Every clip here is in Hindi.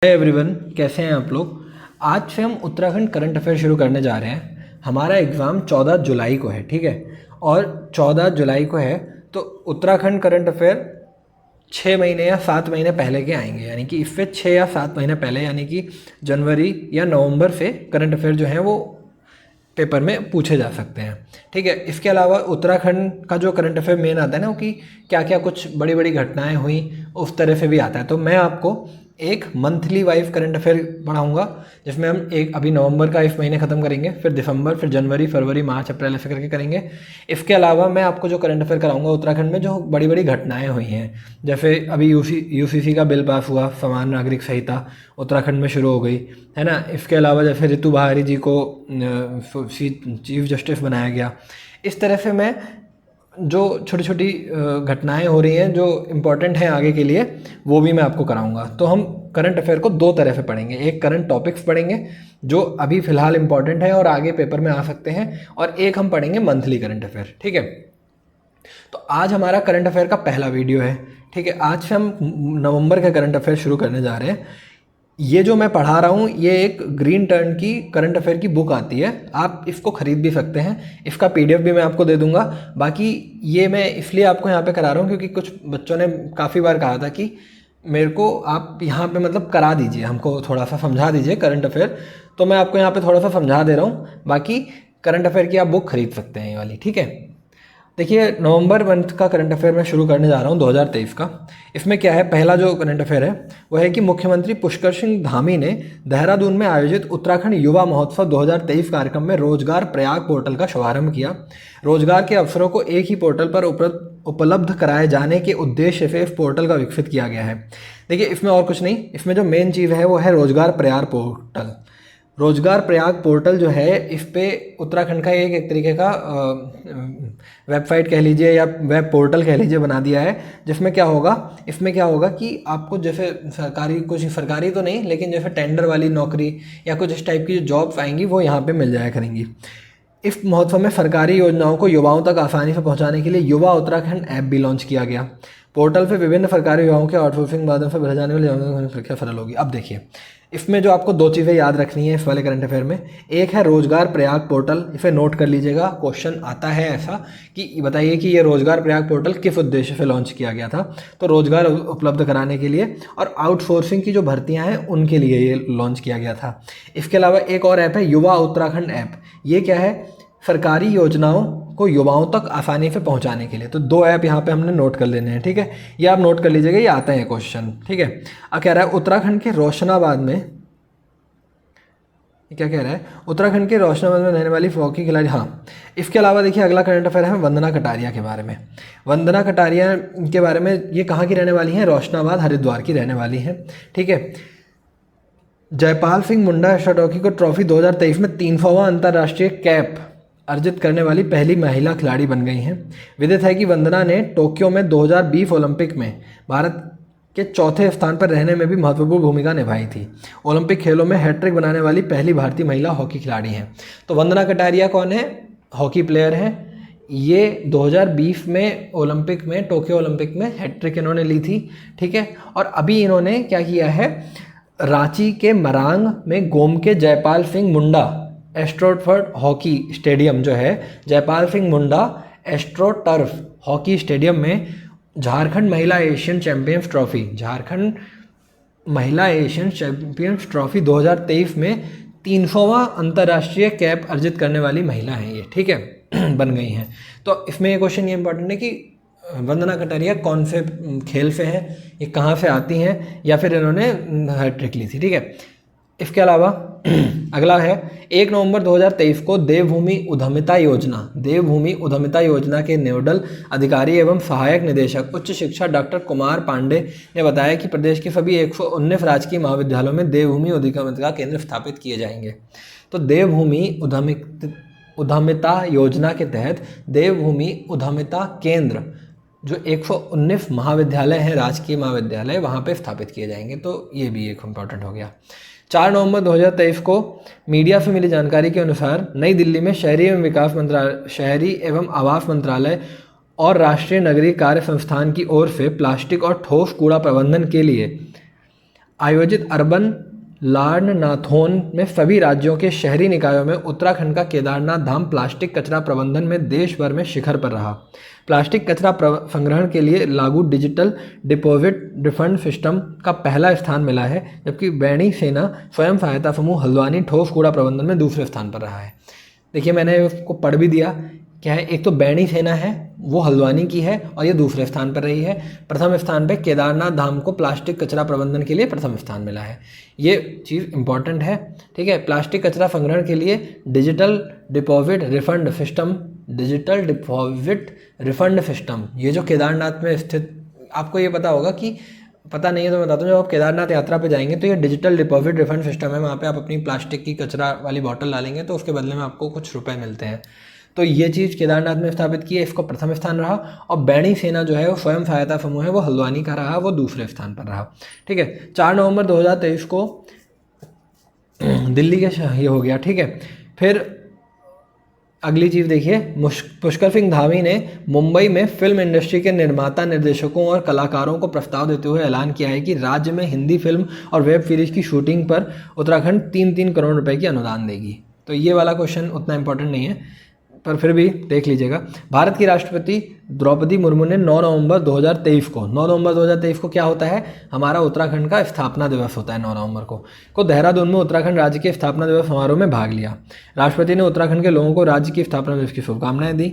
हाय एवरीवन, कैसे हैं आप लोग। आज से हम उत्तराखंड करंट अफेयर शुरू करने जा रहे हैं। हमारा एग्ज़ाम 14 जुलाई को है, ठीक है। और 14 जुलाई को है तो उत्तराखंड करंट अफेयर 6 महीने या 7 महीने पहले के आएंगे, यानी कि इससे 6 या 7 महीने पहले, यानी कि जनवरी या नवंबर से करंट अफेयर जो हैं वो पेपर में पूछे जा सकते हैं, ठीक है। इसके अलावा उत्तराखंड का जो करंट अफेयर मेन आता है ना, वो कि क्या क्या कुछ बड़ी बड़ी घटनाएं हुई, उस तरह से भी आता है। तो मैं आपको एक मंथली वाइज करंट अफेयर पढ़ाऊंगा, जिसमें हम एक अभी नवंबर का इस महीने ख़त्म करेंगे, फिर दिसंबर, फिर जनवरी, फरवरी, मार्च, अप्रैल ऐसे करके करेंगे। इसके अलावा मैं आपको जो करंट अफेयर कराऊंगा उत्तराखंड में जो बड़ी बड़ी घटनाएं हुई हैं, जैसे अभी यूसीसी का बिल पास हुआ, समान नागरिक संहिता उत्तराखंड में शुरू हो गई है ना। इसके अलावा जैसे रितु बहारी जी को चीफ जस्टिस बनाया गया। इस तरह से मैं जो छोटी छोटी घटनाएं हो रही हैं जो इम्पोर्टेंट हैं आगे के लिए, वो भी मैं आपको कराऊंगा। तो हम करंट अफेयर को दो तरह से पढ़ेंगे, एक करंट टॉपिक्स पढ़ेंगे जो अभी फ़िलहाल इम्पॉर्टेंट है और आगे पेपर में आ सकते हैं, और एक हम पढ़ेंगे मंथली करंट अफेयर, ठीक है। तो आज हमारा करंट अफेयर का पहला वीडियो है, ठीक है। आज से हम नवंबर का करंट अफेयर शुरू करने जा रहे हैं। ये जो मैं पढ़ा रहा हूँ ये एक ग्रीन टर्न की करंट अफेयर की बुक आती है, आप इसको ख़रीद भी सकते हैं। इसका पीडीएफ भी मैं आपको दे दूंगा। बाकी ये मैं इसलिए आपको यहाँ पे करा रहा हूँ क्योंकि कुछ बच्चों ने काफ़ी बार कहा था कि मेरे को आप यहाँ पे मतलब करा दीजिए, हमको थोड़ा सा समझा दीजिए करंट अफेयर। तो मैं आपको यहाँ पे थोड़ा सा समझा दे रहा हूँ। बाकी करंट अफेयर की आप बुक खरीद सकते हैं ये वाली, ठीक है। देखिए, नवंबर मंथ का करंट अफेयर मैं शुरू करने जा रहा हूँ 2023 का। इसमें क्या है, पहला जो करंट अफेयर है वो है कि मुख्यमंत्री पुष्कर सिंह धामी ने देहरादून में आयोजित उत्तराखंड युवा महोत्सव 2023 कार्यक्रम में रोजगार प्रयाग पोर्टल का शुभारंभ किया। रोजगार के अवसरों को एक ही पोर्टल पर उपलब्ध कराए जाने के उद्देश्य से इस पोर्टल का विकसित किया गया है। देखिए, इसमें और कुछ नहीं, इसमें जो मेन चीज़ है वो है रोजगार प्रयाग पोर्टल। रोजगार प्रयाग पोर्टल जो है, इस पे उत्तराखंड का एक तरीके का वेबसाइट कह लीजिए या वेब पोर्टल कह लीजिए बना दिया है। जिसमें क्या होगा, इसमें क्या होगा कि आपको जैसे सरकारी, कुछ सरकारी तो नहीं लेकिन जैसे टेंडर वाली नौकरी या कुछ इस टाइप की जो जॉब्स आएंगी वो यहाँ पे मिल जाया करेंगी। इस महोत्सव में सरकारी योजनाओं को युवाओं तक आसानी से पहुँचाने के लिए युवा उत्तराखंड ऐप भी लॉन्च किया गया। पोर्टल पे विभिन्न सरकारी विभागों के आउटसोर्सिंग माध्यम से भरे जाने वाली प्रक्रिया सरल होगी। अब देखिए, इसमें जो आपको दो चीज़ें याद रखनी है इस वाले करंट अफेयर में, एक है रोजगार प्रयाग पोर्टल, इसे नोट कर लीजिएगा। क्वेश्चन आता है ऐसा कि बताइए कि ये रोजगार प्रयाग पोर्टल किस उद्देश्य से लॉन्च किया गया था। तो रोजगार उपलब्ध कराने के लिए और आउटसोर्सिंग की जो भर्तियां हैं उनके लिए ये लॉन्च किया गया था। इसके अलावा एक और ऐप है युवा उत्तराखंड ऐप। ये क्या है, सरकारी योजनाओं को युवाओं तक आसानी से पहुंचाने के लिए। तो दो ऐप यहाँ पे हमने नोट कर लेने हैं, ठीक है। ये आप नोट कर लीजिएगा, ये आता है क्वेश्चन, ठीक है। अब कह रहा है उत्तराखंड के रोशनाबाद में, क्या कह रहा है, उत्तराखंड के रोशनाबाद में रहने वाली हॉकी खिलाड़ी। हाँ, इसके अलावा देखिए अगला करंट अफेयर है वंदना कटारिया के बारे में। वंदना कटारिया के बारे में, ये कहाँ की रहने वाली हैं, रोशनाबाद हरिद्वार की रहने वाली हैं, ठीक है। जयपाल सिंह मुंडा एशिया हॉकी को ट्रॉफी 2023 में 300वां अंतर्राष्ट्रीय कैप अर्जित करने वाली पहली महिला खिलाड़ी बन गई हैं। विदित है कि वंदना ने टोक्यो में 2020 ओलंपिक में भारत के चौथे स्थान पर रहने में भी महत्वपूर्ण भूमिका निभाई थी। ओलंपिक खेलों में हैट्रिक बनाने वाली पहली भारतीय महिला हॉकी खिलाड़ी हैं। तो वंदना कटारिया कौन है, हॉकी प्लेयर हैं। ये 2020 में ओलंपिक में, टोक्यो ओलंपिक में हैट्रिक इन्होंने ली थी, ठीक है। और अभी इन्होंने क्या किया है, रांची के मरांग में गोम के Jaipal Singh Munda astroturf hockey stadium जो है, Jaipal Singh Munda astroturf hockey stadium में झारखंड महिला एशियन चैंपियंस ट्रॉफी, झारखंड महिला एशियन चैंपियंस ट्रॉफी 2023 में 300वां अंतर्राष्ट्रीय कैप अर्जित करने वाली महिला हैं ये, ठीक है, बन गई हैं। तो इसमें ये क्वेश्चन ये इंपॉर्टेंट है कि वंदना कटारिया कौन से खेल से हैं, ये कहाँ से आती हैं, या फिर इन्होंने हैट्रिक ली थी, ठीक है। इसके अलावा अगला है 1 नवंबर 2023 को देवभूमि उद्यमिता योजना के नोडल अधिकारी एवं सहायक निदेशक उच्च शिक्षा डॉक्टर कुमार पांडे ने बताया कि प्रदेश के सभी 119 राजकीय महाविद्यालयों में देवभूमि उद्यमिता केंद्र स्थापित किए जाएंगे। तो देवभूमि उद्यमिता योजना के तहत देवभूमि उद्यमिता केंद्र जो 119 महाविद्यालय हैं, राजकीय महाविद्यालय, वहाँ पे स्थापित किए जाएंगे। तो ये भी एक इम्पॉर्टेंट हो गया। 4 नवंबर 2023 को मीडिया से मिली जानकारी के अनुसार नई दिल्ली में शहरी एवं आवास मंत्रालय और राष्ट्रीय नगरीय कार्य संस्थान की ओर से प्लास्टिक और ठोस कूड़ा प्रबंधन के लिए आयोजित अर्बन लारनाथोन में सभी राज्यों के शहरी निकायों में उत्तराखंड का केदारनाथ धाम प्लास्टिक कचरा प्रबंधन में देश भर में शिखर पर रहा। प्लास्टिक कचरा संग्रहण के लिए लागू डिजिटल डिपॉजिट रिफंड सिस्टम का पहला स्थान मिला है, जबकि बैणी सेना स्वयं सहायता समूह हल्द्वानी ठोस कूड़ा प्रबंधन में दूसरे स्थान पर रहा है। देखिए मैंने उसको पढ़ भी दिया, क्या है, एक तो बैणी सेना है वो हल्द्वानी की है और ये दूसरे स्थान पर रही है। प्रथम स्थान पे केदारनाथ धाम को प्लास्टिक कचरा प्रबंधन के लिए प्रथम स्थान मिला है। ये चीज़ इंपॉर्टेंट है, ठीक है। प्लास्टिक कचरा संग्रहण के लिए डिजिटल डिपॉजिट रिफंड सिस्टम, ये जो केदारनाथ में स्थित, आपको ये पता होगा कि पता नहीं है तो मैं बताता हूँ, जब आप केदारनाथ यात्रा पे जाएंगे तो ये डिजिटल डिपॉजिट रिफंड सिस्टम है। वहाँ पे आप अपनी प्लास्टिक की कचरा वाली बॉटल डालेंगे तो उसके बदले में आपको कुछ रुपए मिलते हैं। तो ये चीज़ केदारनाथ में स्थापित की है, इसको प्रथम स्थान रहा। और बैणी सेना जो है वो स्वयं सहायता समूह है, वो हल्द्वानी का रहा, वो दूसरे स्थान पर रहा, ठीक है। 4 नवंबर 2023 को दिल्ली के ये हो गया, ठीक है। फिर अगली चीज़ देखिए, पुष्कर सिंह धामी ने मुंबई में फिल्म इंडस्ट्री के निर्माता, निर्देशकों और कलाकारों को प्रस्ताव देते हुए ऐलान किया है कि राज्य में हिंदी फिल्म और वेब सीरीज की शूटिंग पर उत्तराखंड 3-3 करोड़ रुपए की अनुदान देगी। तो ये वाला क्वेश्चन उतना इंपॉर्टेंट नहीं है, पर फिर भी देख लीजिएगा। भारत की राष्ट्रपति द्रौपदी मुर्मू ने 9 नवंबर 2023 को क्या होता है, हमारा उत्तराखंड का स्थापना दिवस होता है। 9 नवंबर को देहरादून में उत्तराखंड राज्य के स्थापना दिवस समारोह में भाग लिया। राष्ट्रपति ने उत्तराखंड के लोगों को राज्य की स्थापना दिवस की शुभकामनाएं दी।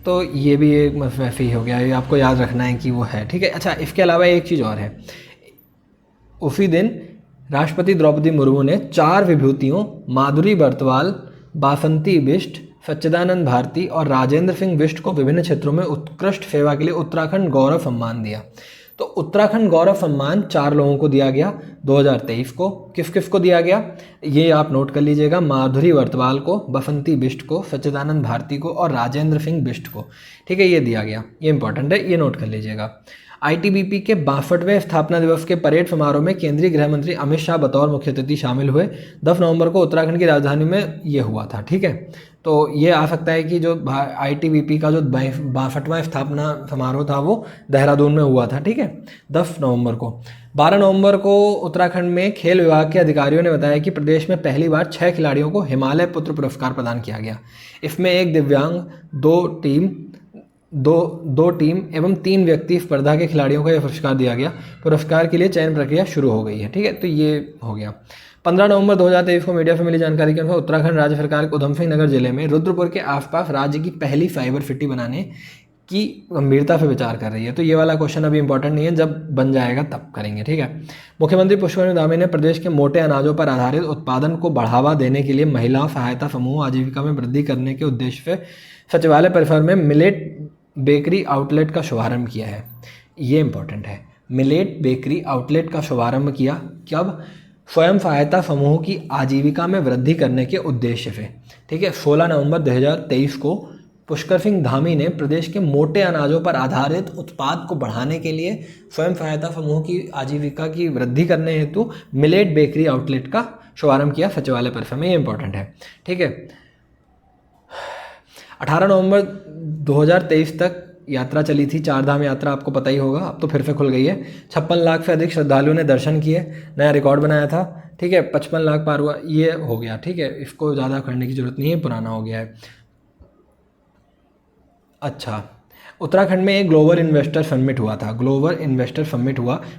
तो ये भी एक वैसे ही हो गया, ये आपको याद रखना है कि वो है, ठीक है। अच्छा, इसके अलावा एक चीज़ और है, उसी दिन राष्ट्रपति द्रौपदी मुर्मू ने 4 विभूतियों माधुरी बर्तवाल, बासंती बिष्ट, सच्चिदानंद भारती और राजेंद्र सिंह बिष्ट को विभिन्न क्षेत्रों में उत्कृष्ट सेवा के लिए उत्तराखंड गौरव सम्मान दिया। तो उत्तराखंड गौरव सम्मान 4 लोगों को दिया गया 2023 को। किस किस को दिया गया ये आप नोट कर लीजिएगा, माधुरी बर्तवाल को, बसंती बिष्ट को, सच्चिदानंद भारती को और राजेंद्र सिंह बिष्ट को, ठीक है। ये दिया गया, ये इंपॉर्टेंट है, ये नोट कर लीजिएगा। आईटीबीपी के 62वें स्थापना दिवस के परेड समारोह में केंद्रीय गृह मंत्री अमित शाह बतौर मुख्य अतिथि शामिल हुए। 10 नवंबर को उत्तराखंड की राजधानी में ये हुआ था, ठीक है। तो ये आ सकता है कि जो आईटीबीपी का जो 62वां स्थापना समारोह था वो देहरादून में हुआ था, ठीक है, 10 नवंबर को। 12 नवंबर को उत्तराखंड में खेल विभाग के अधिकारियों ने बताया कि प्रदेश में पहली बार 6 खिलाड़ियों को हिमालय पुत्र पुरस्कार प्रदान किया गया। इसमें एक दिव्यांग, दो टीम एवं 3 व्यक्ति स्पर्धा के खिलाड़ियों को यह पुरस्कार दिया गया। पुरस्कार के लिए चयन प्रक्रिया शुरू हो गई है, ठीक है। तो ये हो गया। 15 नवंबर 2023 को मीडिया से मिली जानकारी के अनुसार उत्तराखंड राज्य सरकार के उधम सिंह नगर जिले में रुद्रपुर के आसपास राज्य की पहली फाइबर सिटी बनाने की गंभीरता से विचार कर रही है। तो ये वाला क्वेश्चन अभी इंपॉर्टेंट नहीं है, जब बन जाएगा तब करेंगे, ठीक है। मुख्यमंत्री पुष्कर सिंह धामी ने प्रदेश के मोटे अनाजों पर आधारित उत्पादन को बढ़ावा देने के लिए महिला सहायता समूह आजीविका में वृद्धि करने के उद्देश्य से सचिवालय परिसर में मिलेट बेकरी आउटलेट का शुभारंभ किया है। ये इंपॉर्टेंट है, मिलेट बेकरी आउटलेट का शुभारंभ किया कब, स्वयं सहायता समूह की आजीविका में वृद्धि करने के उद्देश्य से, ठीक है। 16 नवंबर 2023 को पुष्कर सिंह धामी ने प्रदेश के मोटे अनाजों पर आधारित उत्पाद को बढ़ाने के लिए स्वयं सहायता समूह की आजीविका की वृद्धि करने हेतु मिलेट बेकरी आउटलेट का शुभारंभ किया सचिवालय परिसर में। ये इंपॉर्टेंट है, ठीक है। 18 नवंबर 2023 तक यात्रा चली थी, 4 धाम यात्रा, आपको पता ही होगा, अब तो फिर से खुल गई है। 56 लाख से अधिक श्रद्धालुओं ने दर्शन किए, नया रिकॉर्ड बनाया था, ठीक है। 55 लाख पार हुआ, ये हो गया, ठीक है। इसको ज़्यादा करने की जरूरत नहीं है, पुराना हो गया है। अच्छा, उत्तराखंड में एक ग्लोबल इन्वेस्टर समिट हुआ था,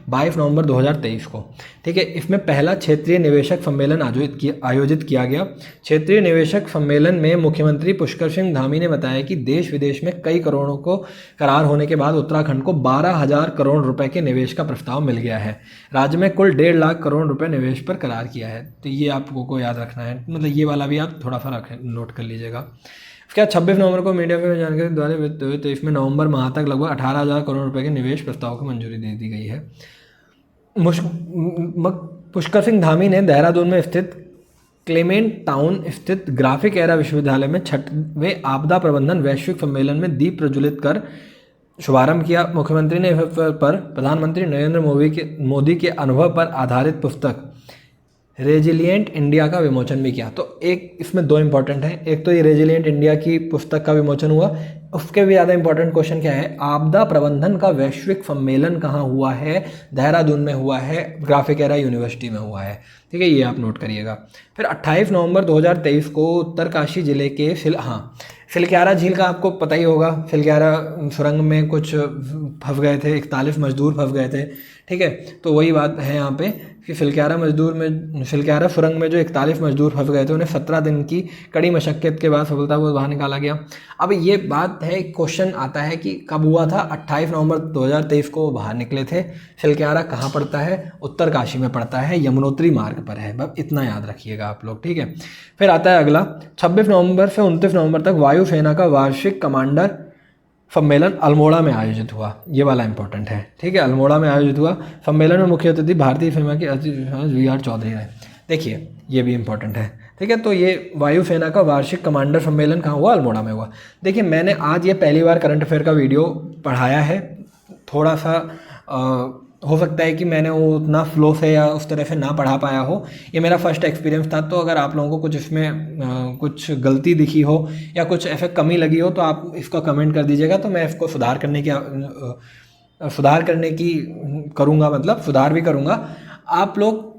22 नवंबर 2023 को, ठीक है। इसमें पहला क्षेत्रीय निवेशक सम्मेलन आयोजित किया गया। क्षेत्रीय निवेशक सम्मेलन में मुख्यमंत्री पुष्कर सिंह धामी ने बताया कि देश विदेश में कई करोड़ों को करार होने के बाद उत्तराखंड को 12,000 करोड़ रुपए के निवेश का प्रस्ताव मिल गया है। राज्य में कुल 1.5 लाख करोड़ रुपए निवेश पर करार किया है। तो ये आपको याद रखना है, मतलब ये वाला भी आप थोड़ा सा नोट कर लीजिएगा। क्या 26 नवंबर को मीडिया में जानकारी द्वारा वित्त हुए, तो इसमें नवंबर माह तक लगभग 18,000 करोड़ रुपए के निवेश प्रस्ताव को मंजूरी दे दी गई है। पुष्कर सिंह धामी ने देहरादून में स्थित क्लेमेंट टाउन स्थित ग्राफिक एरा विश्वविद्यालय में 6वें आपदा प्रबंधन वैश्विक सम्मेलन में दीप प्रज्वलित कर शुभारंभ किया। मुख्यमंत्री ने इस पर प्रधानमंत्री नरेंद्र मोदी के अनुभव पर आधारित पुस्तक रेजिलिएंट इंडिया का विमोचन भी किया। तो एक इसमें दो इंपॉर्टेंट हैं, एक तो ये रेजिलिएंट इंडिया की पुस्तक का विमोचन हुआ, उसके भी ज़्यादा इंपॉर्टेंट क्वेश्चन क्या है, आपदा प्रबंधन का वैश्विक सम्मेलन कहाँ हुआ है, देहरादून में हुआ है, ग्राफिकेरा यूनिवर्सिटी में हुआ है, ठीक है, ये आप नोट करिएगा। फिर 28 नवंबर 2023 को उत्तरकाशी जिले के सिलक्यारा झील का आपको पता ही होगा, सिलक्यारा सुरंग में कुछ फंस गए थे, 41 मजदूर फंस गए थे, ठीक है। तो वही बात है यहाँ पे कि सिलक्यारा सुरंग में जो 41 मजदूर फंस गए थे, उन्हें 17 दिन की कड़ी मशक्क़त के बाद सफलतापूर्वक बाहर निकाला गया। अब ये बात है, क्वेश्चन आता है कि कब हुआ था, 28 नवंबर 2023 को वो बाहर निकले थे। सिलक्यारा कहाँ पड़ता है, उत्तरकाशी में पड़ता है, यमुनोत्री मार्ग पर है, बस इतना याद रखिएगा आप लोग, ठीक है। फिर आता है अगला, 26 नवंबर से 29 नवंबर तक वायुसेना का वार्षिक कमांडर सम्मेलन अल्मोड़ा में आयोजित हुआ, ये वाला इंपॉर्टेंट है, ठीक है। अल्मोड़ा में आयोजित हुआ सम्मेलन में मुख्य अतिथि भारतीय सेना के VR चौधरी रहे। देखिए ये भी इंपॉर्टेंट है, ठीक है। तो ये वायुसेना का वार्षिक कमांडर सम्मेलन कहाँ हुआ, अल्मोड़ा में हुआ। देखिए मैंने आज ये पहली बार करंट अफेयर का वीडियो पढ़ाया है, थोड़ा सा हो सकता है कि मैंने वो उतना फ्लो से या उस तरह से ना पढ़ा पाया हो, ये मेरा फर्स्ट एक्सपीरियंस था। तो अगर आप लोगों को कुछ इसमें कुछ गलती दिखी हो या कुछ ऐसे कमी लगी हो तो आप इसको कमेंट कर दीजिएगा, तो मैं इसको सुधार भी करूँगा आप लोग।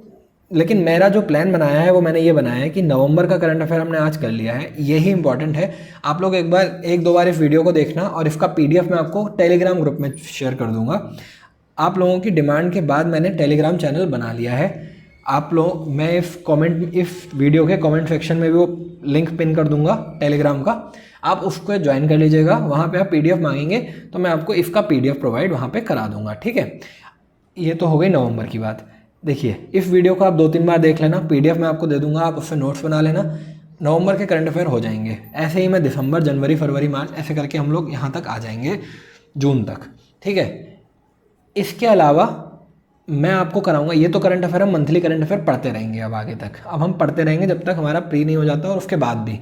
लेकिन मेरा जो प्लान बनाया है वो मैंने ये बनाया है कि नवंबर का करंट अफेयर हमने आज कर लिया है, यही इंपॉर्टेंट है। आप लोग एक दो बार इस वीडियो को देखना, और इसका PDF मैं आपको टेलीग्राम ग्रुप में शेयर कर दूँगा। आप लोगों की डिमांड के बाद मैंने टेलीग्राम चैनल बना लिया है। मैं इस वीडियो के कमेंट सेक्शन में भी वो लिंक पिन कर दूंगा टेलीग्राम का, आप उसको ज्वाइन कर लीजिएगा। वहाँ पे आप PDF मांगेंगे तो मैं आपको इसका PDF प्रोवाइड वहाँ पे करा दूंगा, ठीक है। ये तो हो गई नवंबर की बात। देखिए इस वीडियो को आप 2-3 बार देख लेना, PDF मैं आपको दे दूंगा, आप उससे नोट्स बना लेना, नवंबर के करंट अफेयर हो जाएंगे। ऐसे ही मैं दिसंबर, जनवरी, फरवरी, मार्च ऐसे करके हम लोग यहाँ तक आ जाएंगे, जून तक, ठीक है। इसके अलावा मैं आपको कराऊंगा, ये तो करंट अफेयर हम मंथली करंट अफेयर पढ़ते रहेंगे अब आगे तक, अब हम पढ़ते रहेंगे जब तक हमारा प्री नहीं हो जाता, और उसके बाद भी।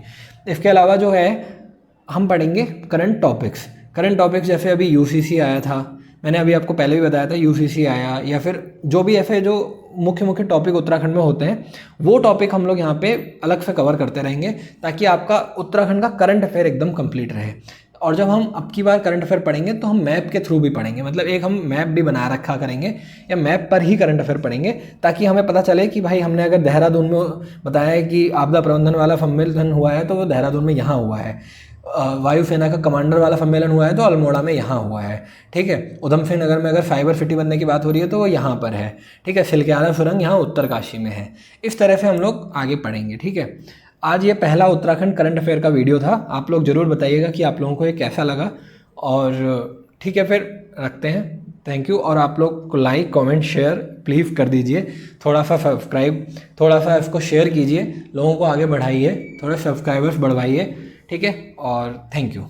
इसके अलावा जो है हम पढ़ेंगे करंट टॉपिक्स जैसे अभी UCC आया था, मैंने अभी आपको पहले भी बताया था, UCC आया, या फिर जो भी ऐसे जो मुख्य टॉपिक उत्तराखंड में होते हैं वो टॉपिक हम लोग यहाँ पे अलग से कवर करते रहेंगे, ताकि आपका उत्तराखंड का करंट अफेयर एकदम कंप्लीट रहे। और जब हम अब की बार करंट अफेयर पढ़ेंगे तो हम मैप के थ्रू भी पढ़ेंगे, मतलब एक हम मैप भी बना रखा करेंगे, या मैप पर ही करंट अफेयर पढ़ेंगे, ताकि हमें पता चले कि भाई हमने अगर देहरादून में बताया है कि आपदा प्रबंधन वाला सम्मेलन हुआ है तो वो देहरादून में यहाँ हुआ है, वायुसेना का कमांडर वाला सम्मेलन हुआ है तो अल्मोड़ा में यहाँ हुआ है, ठीक है। उधम सिंह नगर में अगर साइबर सिटी बनने की बात हो रही है तो वो यहाँ पर है, ठीक है। सिलक्यारा सुरंग यहाँ उत्तरकाशी में है। इस तरह से हम लोग आगे पढ़ेंगे, ठीक है। आज ये पहला उत्तराखंड करंट अफेयर का वीडियो था, आप लोग ज़रूर बताइएगा कि आप लोगों को ये कैसा लगा, और ठीक है फिर रखते हैं, थैंक यू। और आप लोग को लाइक, कमेंट, शेयर प्लीज़ कर दीजिए, थोड़ा सा सब्सक्राइब, थोड़ा सा इसको शेयर कीजिए, लोगों को आगे बढ़ाइए, थोड़े सब्सक्राइबर्स बढ़वाइए, ठीक है। और थैंक यू।